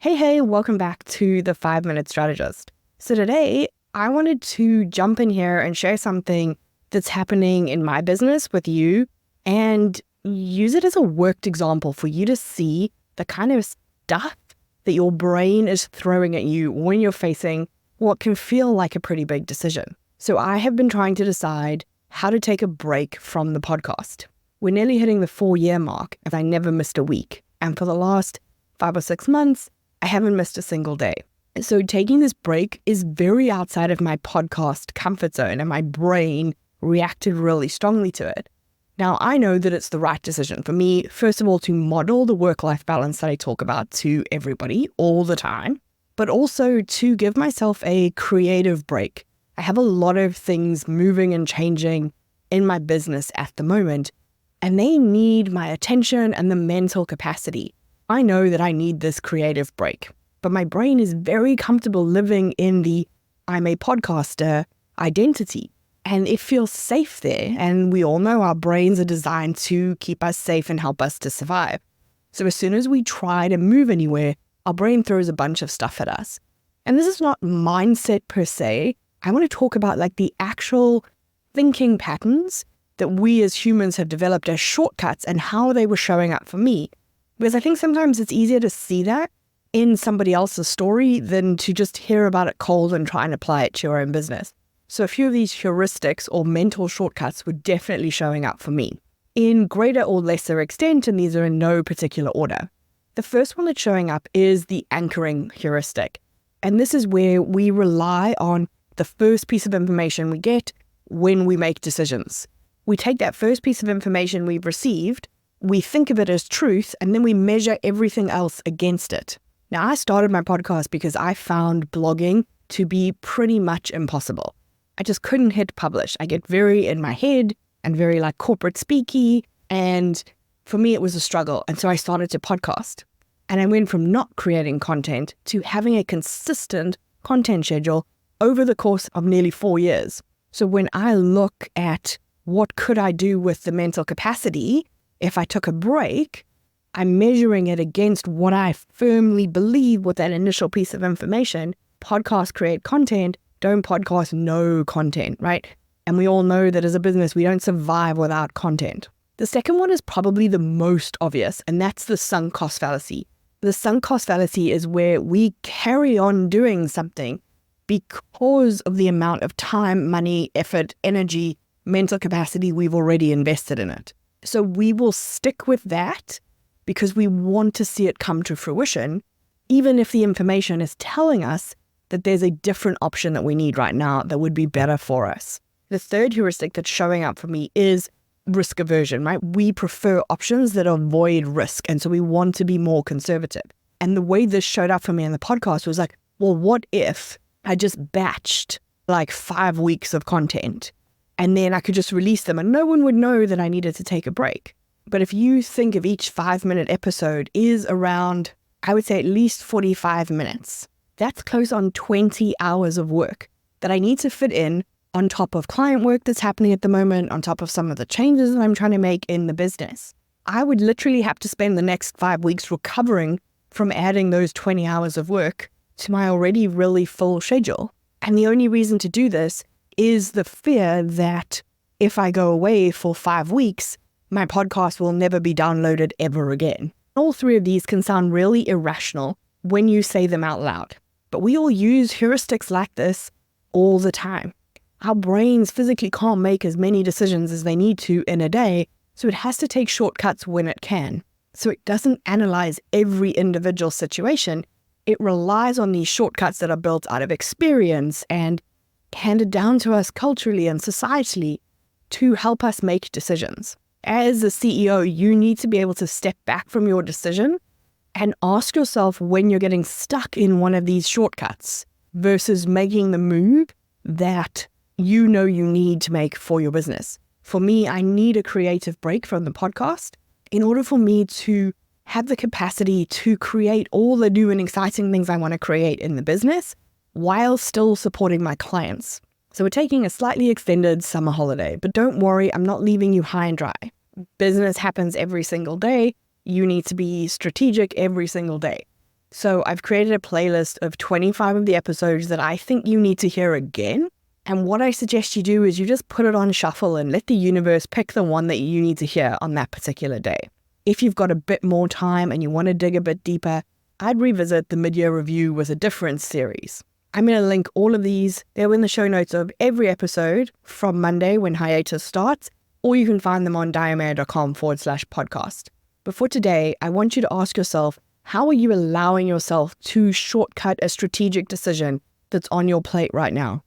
Hey, welcome back to the 5 Minute Strategist. So today I wanted to jump in here and share something that's happening in my business with you and use it as a worked example for you to see the kind of stuff that your brain is throwing at you when you're facing what can feel like a pretty big decision. So I have been trying to decide how to take a break from the podcast. We're nearly hitting the 4-year mark and I never missed a week. And for the last 5 or 6 months, I haven't missed a single day. So taking this break is very outside of my podcast comfort zone, and my brain reacted really strongly to it. Now, I know that it's the right decision for me, first of all, to model the work-life balance that I talk about to everybody all the time, but also to give myself a creative break. I have a lot of things moving and changing in my business at the moment, and they need my attention and the mental capacity. I know that I need this creative break, but my brain is very comfortable living in the I'm a podcaster identity, and it feels safe there. And we all know our brains are designed to keep us safe and help us to survive. So as soon as we try to move anywhere, our brain throws a bunch of stuff at us. And this is not mindset per se. I want to talk about like the actual thinking patterns that we as humans have developed as shortcuts and how they were showing up for me. Because I think sometimes it's easier to see that in somebody else's story than to just hear about it cold and try and apply it to your own business. So a few of these heuristics or mental shortcuts were definitely showing up for me in greater or lesser extent, and these are in no particular order. The first one that's showing up is the anchoring heuristic. And this is where we rely on the first piece of information we get when we make decisions. We take that first piece of information we've received, we think of it as truth, and then we measure everything else against it. Now, I started my podcast because I found blogging to be pretty much impossible. I just couldn't hit publish. I get very in my head and very like corporate speaky, and for me it was a struggle. And so I started to podcast. And I went from not creating content to having a consistent content schedule over the course of nearly 4 years. So when I look at what could I do with the mental capacity, if I took a break, I'm measuring it against what I firmly believe with that initial piece of information. Podcast create content, don't podcast no content, right? And we all know that as a business, we don't survive without content. The second one is probably the most obvious, and that's the sunk cost fallacy. The sunk cost fallacy is where we carry on doing something because of the amount of time, money, effort, energy, mental capacity we've already invested in it. So we will stick with that because we want to see it come to fruition, even if the information is telling us that there's a different option that we need right now that would be better for us. The third heuristic that's showing up for me is risk aversion, right? We prefer options that avoid risk, and so we want to be more conservative. And the way this showed up for me in the podcast was like, well, what if I just batched like 5 weeks of content? And then I could just release them and no one would know that I needed to take a break. But if you think of each 5-minute episode is around, I would say at least 45 minutes. That's close on 20 hours of work that I need to fit in on top of client work that's happening at the moment, on top of some of the changes that I'm trying to make in the business. I would literally have to spend the next 5 weeks recovering from adding those 20 hours of work to my already really full schedule. And the only reason to do this is the fear that if I go away for 5 weeks, my podcast will never be downloaded ever again. All three of these can sound really irrational when you say them out loud, but we all use heuristics like this all the time. Our brains physically can't make as many decisions as they need to in a day, so it has to take shortcuts when it can. So it doesn't analyze every individual situation. It relies on these shortcuts that are built out of experience and handed down to us culturally and societally to help us make decisions. As a CEO, you need to be able to step back from your decision and ask yourself when you're getting stuck in one of these shortcuts versus making the move that you know you need to make for your business. For me, I need a creative break from the podcast in order for me to have the capacity to create all the new and exciting things I want to create in the business while still supporting my clients. So we're taking a slightly extended summer holiday, but don't worry, I'm not leaving you high and dry. Business happens every single day. You need to be strategic every single day. So I've created a playlist of 25 of the episodes that I think you need to hear again. And what I suggest you do is you just put it on shuffle and let the universe pick the one that you need to hear on that particular day. If you've got a bit more time and you want to dig a bit deeper, I'd revisit the mid-year review with a difference series. I'm going to link all of these. They're in the show notes of every episode from Monday when hiatus starts, or you can find them on diamare.com/podcast. But for today, I want you to ask yourself, how are you allowing yourself to shortcut a strategic decision that's on your plate right now?